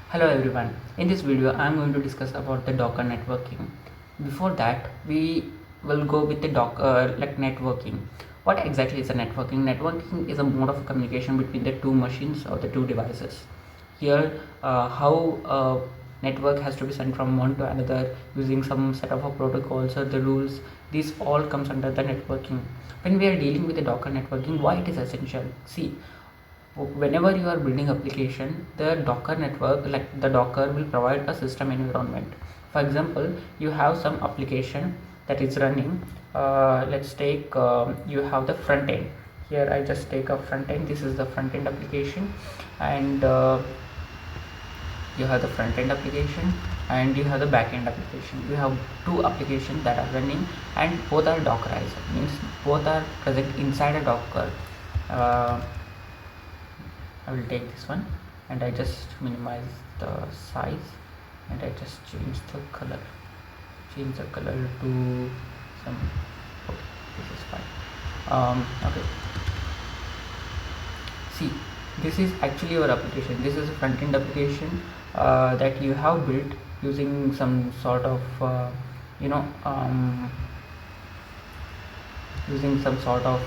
Hello everyone. In this video I am going to discuss about the Docker networking. Before that we will go with the Docker networking. What exactly is a networking? Networking is a mode of communication between the two machines or the two devices. Here how network has to be sent from one to another using some set of protocols or the rules. These all comes under the networking. When we are dealing with the Docker networking, why it is essential? See, whenever you are building application, the Docker network, like the Docker, will provide a system environment. For example, you have some application that is running. Let's take you have the front end. Here I just take a front end. This is the front end application, and you have the front end application and you have the back end application. You have two applications that are running and both are dockerized, means both are present inside a Docker. uh, I will take this one and I just minimize the size and I just change the color to some. Okay, this is fine. Okay, see, this is actually your application. This is a front end application that you have built using some sort of you know using some sort of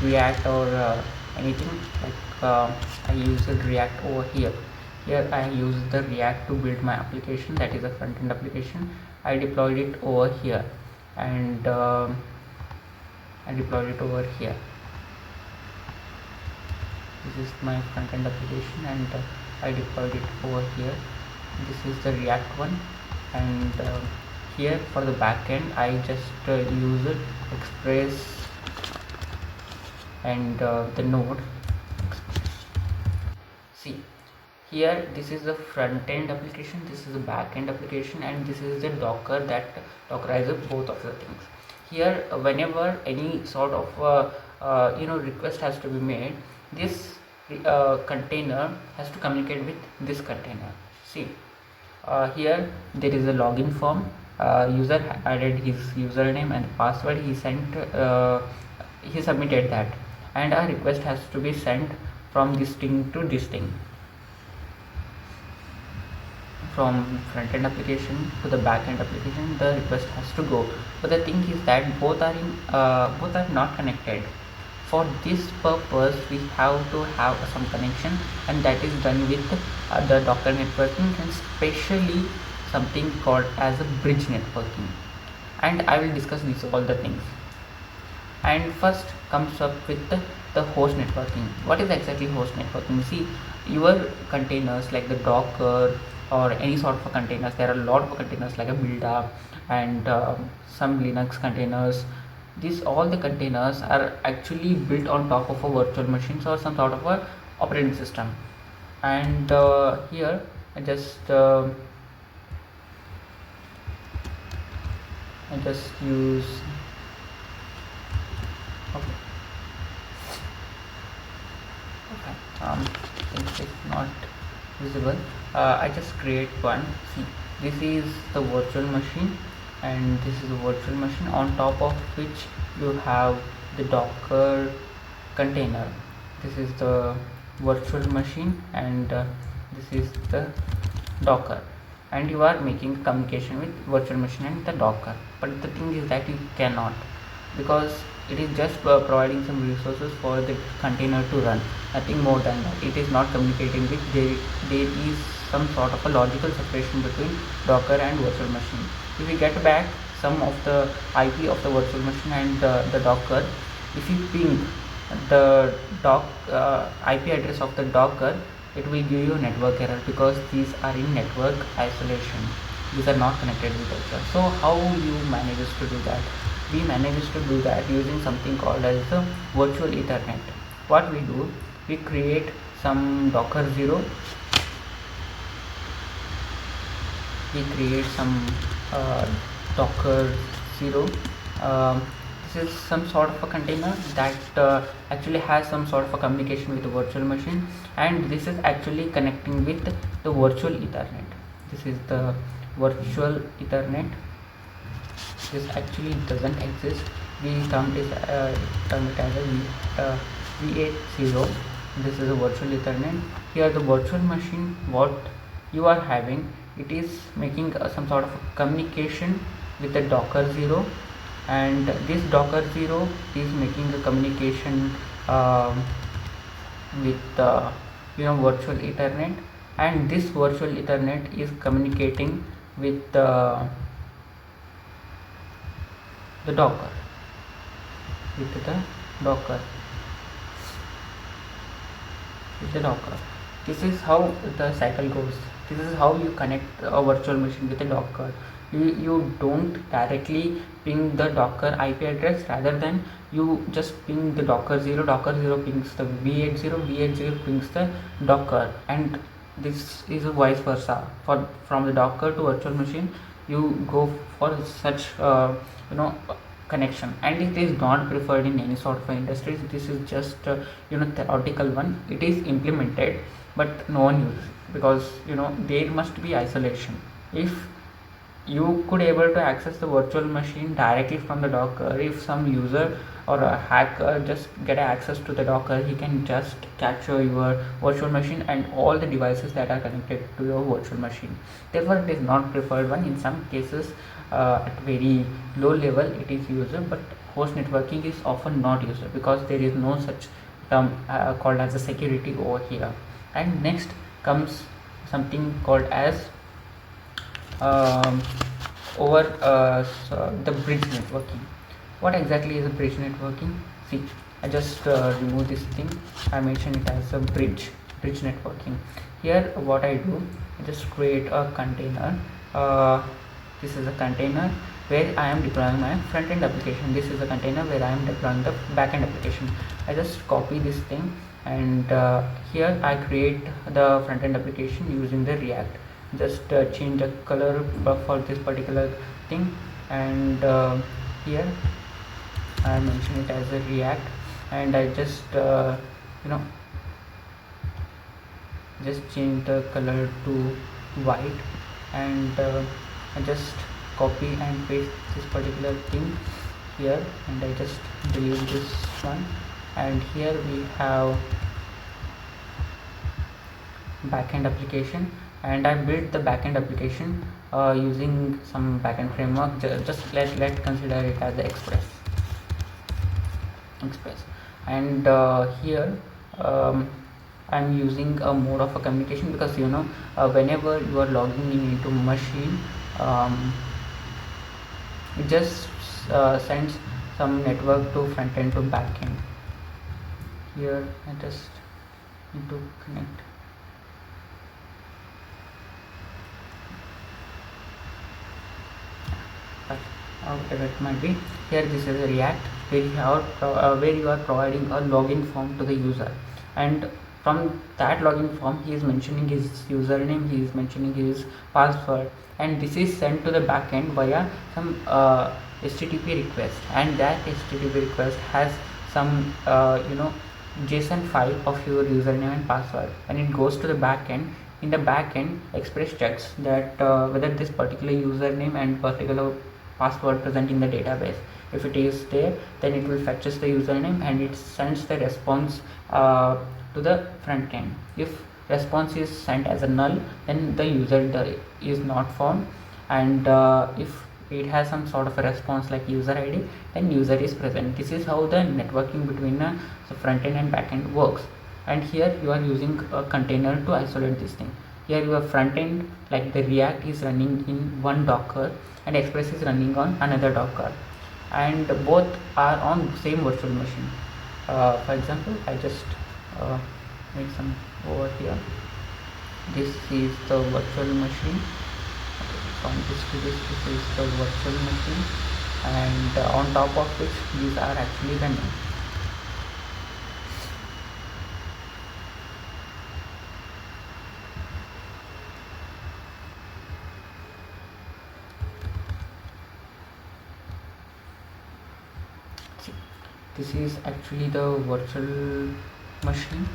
React or anything like I use the React over here. Here I use the React to build my application, that is a front end application. I deployed it over here and I deployed it over here. This is my front end application and I deployed it over here. This is the React one, and here for the backend I just use it Express and the node. See, here this is the front end application, this is the back end application, and this is the Docker that Dockerizes both of the things. Here whenever any sort of request has to be made, this container has to communicate with this container. See, here there is a login form. User added his username and password. He submitted that, and a request has to be sent from this thing to this thing, from front end application to the back end application. The request has to go, but the thing is that both are not connected. For this purpose we have to have some connection, and that is done with the Docker networking, and especially something called as a bridge networking, and I will discuss these all the things. And first comes up with the host networking. What is exactly host networking? See, your containers like the Docker or any sort of containers, there are a lot of containers like a builder and some Linux containers. These all the containers are actually built on top of a virtual machines or some sort of a operating system. And here I just use, okay, since it's not visible, I just create one. See, this is the virtual machine and this is a virtual machine on top of which you have the Docker container. This is the virtual machine and this is the Docker, and you are making communication with virtual machine and the Docker. But the thing is that you cannot, because it is just providing some resources for the container to run, nothing more than that. It is not communicating with, there is some sort of a logical separation between Docker and virtual machine. If we get back some of the IP of the virtual machine and the Docker, if you ping the IP address of the Docker, it will give you a network error because these are in network isolation. These are not connected with each other. So how you manage to do that? We manage to do that using something called as the virtual Ethernet. What we do, we create some Docker 0. We create some Docker 0. This is some sort of a container that actually has some sort of a communication with the virtual machine, and this is actually connecting with the virtual Ethernet. This is the virtual Ethernet. This actually doesn't exist. We term it as a V80. This is a virtual Ethernet, Here the virtual machine, what you are having, it is making some sort of communication with the Docker 0, and this Docker 0 is making a communication with virtual Ethernet, and this virtual Ethernet is communicating with the Docker, with the Docker with the Docker. This is how the cycle goes. This is how you connect a virtual machine with a Docker. You don't directly ping the Docker IP address, rather than you just ping the Docker 0, Docker 0 pings the V80, V80 pings the Docker, and this is vice versa. From the Docker to virtual machine, you go for such connection, and it is not preferred in any sort of industries. This is just theoretical one. It is implemented, but no one uses it, because there must be isolation. If you could able to access the virtual machine directly from the Docker, if some user or a hacker just get access to the Docker, he can just capture your virtual machine and all the devices that are connected to your virtual machine. Therefore it is not preferred one. In some cases, at very low level it is used, but host networking is often not used, because there is no such term called as a security over here. And next comes something called as over the bridge networking. What exactly is a bridge networking? See, I just remove this thing. I mentioned it as a bridge networking. Here what I do, I just create a container. This is a container where I am deploying my front-end application. This is a container where I am deploying the back-end application. I just copy this thing, and here I create the front-end application using the React. Just change the color for this particular thing, and here I mention it as a React, and I just just change the color to white, and I just copy and paste this particular thing here, and I just delete this one. And here we have backend application, and I built the backend application using some backend framework. Just let consider it as the Express. And here I'm using a mode of a communication, because whenever you are logging in into machine, it just sends some network to front end to back end. Here I just need to connect. Whatever it might be. Here this is a React where you are providing a login form to the user, and from that login form he is mentioning his username, he is mentioning his password, and this is sent to the backend via some HTTP request, and that HTTP request has some JSON file of your username and password, and it goes to the backend. In the backend, Express checks that whether this particular username and particular password present in the database. If it is there, then it will fetches the username and it sends the response to the front end. If response is sent as a null, then the user is not found, and if it has some sort of a response like user ID, then user is present. This is how the networking between the front end and back end works. And here you are using a container to isolate this thing. Here your front end, like the React, is running in one Docker, and Express is running on another Docker, and both are on same virtual machine. For example, I just make some over here. This is the virtual machine. From this to this is the virtual machine, and on top of which these are actually running. This is actually the virtual machine,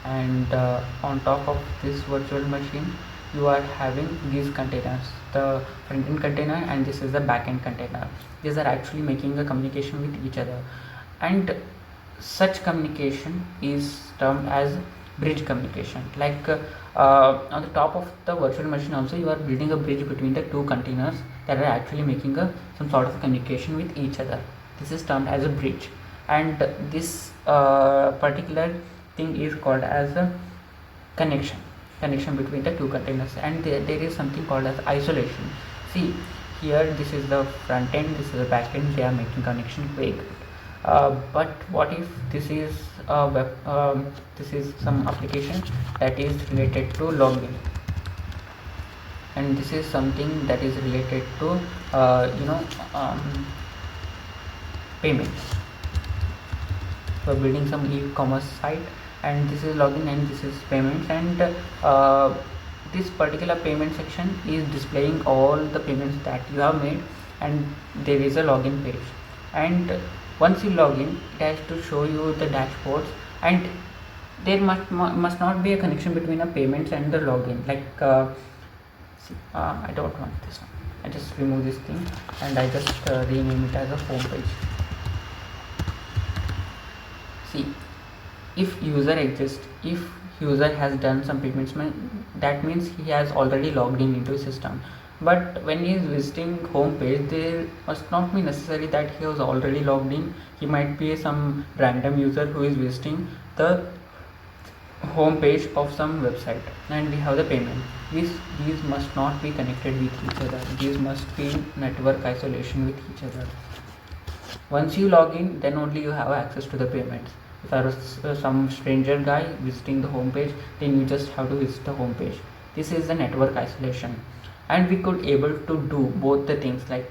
and on top of this virtual machine you are having these containers, the front end container, and this is the back end container. These are actually making a communication with each other, and such communication is termed as bridge communication. Like on the top of the virtual machine also you are building a bridge between the two containers that are actually making some sort of communication with each other. This is termed as a bridge, and this particular thing is called as a connection between the two containers. And there is something called as isolation. See, here this is the front end, this is the back end, they are making connection very good. But what if this is a web, this is some application that is related to login, and this is something that is related to payments. We're building some e-commerce site, and this is login and this is payments, and this particular payment section is displaying all the payments that you have made, and there is a login page. And once you log in, it has to show you the dashboards, and there must not be a connection between a payments and the login. Like I don't want this one. I just remove this thing and I just rename it as a home page. See, if user exists, if user has done some payments, that means he has already logged in into the system. But when he is visiting home page, there must not be necessary that he was already logged in. He might be some random user who is visiting the home page of some website, and we have the payment. These must not be connected with each other. These must be network isolation with each other. Once you log in, then only you have access to the payments. If there is some stranger guy visiting the home page, then you just have to visit the home page. This is the network isolation, and we could able to do both the things, like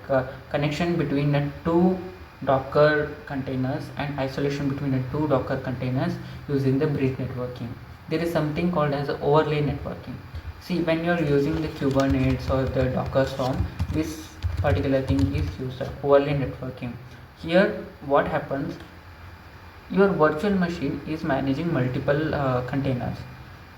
connection between the two Docker containers and isolation between the two Docker containers using the bridge networking. There is something called as overlay networking. See, when you are using the Kubernetes or the Docker Swarm, this particular thing is used, overlay networking. Here what happens, your virtual machine is managing multiple containers.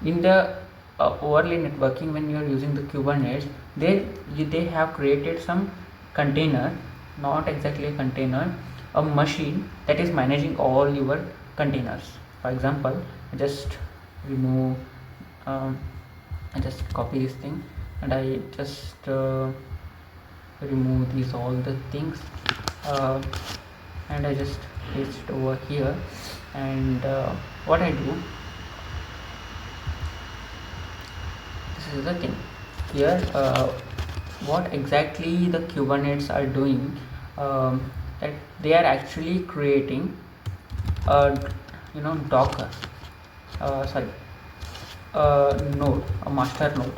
In the overlay networking, when you are using the Kubernetes, they have created some container, not exactly a container, a machine that is managing all your containers. For example, I just remove I just copy this thing and I just remove these all the things, and I just paste it over here. And what I do, this is the thing here, what exactly the Kubernetes are doing, that they are actually creating a Docker node, a master node.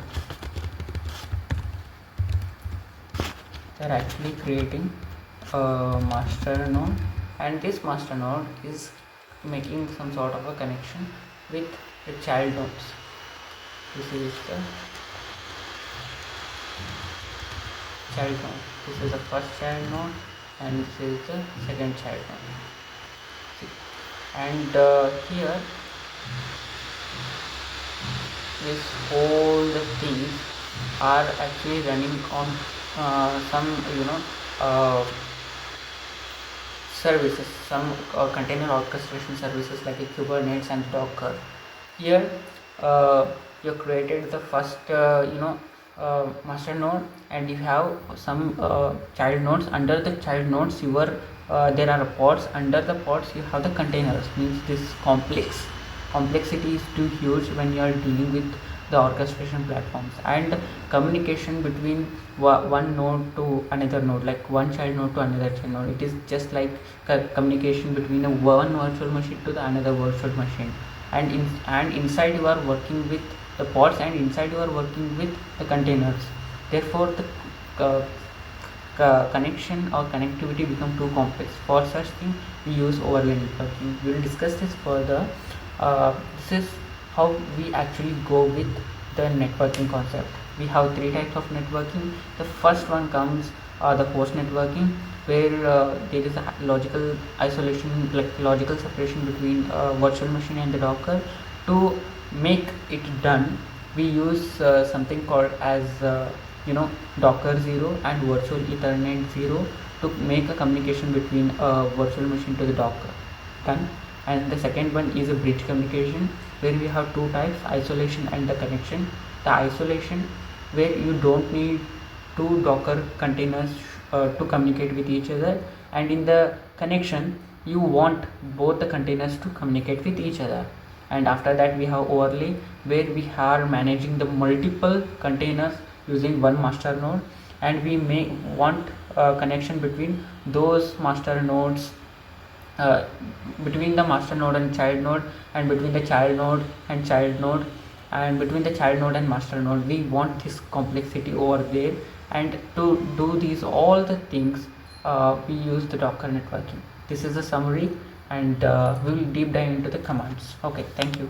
They are actually creating a master node, and this master node is making some sort of a connection with the child nodes. This is the child node. This is the first child node, and this is the second child node. See? And here, this all the things are actually running on some services, some container orchestration services like a Kubernetes and Docker. Here you created the first master node, and you have some child nodes. Under the child nodes, there are pods. Under the pods, you have the containers. Means this complexity is too huge when you are dealing with the orchestration platforms, and communication between one node to another node, like one child node to another child node. It is just like communication between one virtual machine to the another virtual machine, and inside you are working with the pods, and inside you are working with the containers. Therefore the connection or connectivity become too complex. For such thing we use overlay networking. We will discuss this further. This is how we actually go with the networking concept. We have three types of networking. The first one comes the host networking, where there is a logical isolation, like logical separation between virtual machine and the Docker. To make it done, we use something called as Docker 0 and virtual Ethernet 0 to make a communication between a virtual machine to the Docker. Done. And the second one is a bridge communication, where we have two types, isolation and the connection. The isolation, where you don't need two Docker containers to communicate with each other, and in the connection you want both the containers to communicate with each other. And after that we have overlay, where we are managing the multiple containers using one master node, and we may want a connection between those master nodes, uh, between the master node and child node, and between the child node and child node, and between the child node and master node. We want this complexity over there, and to do these all the things, we use the Docker networking. This is a summary, and we will deep dive into the commands. Okay, thank you.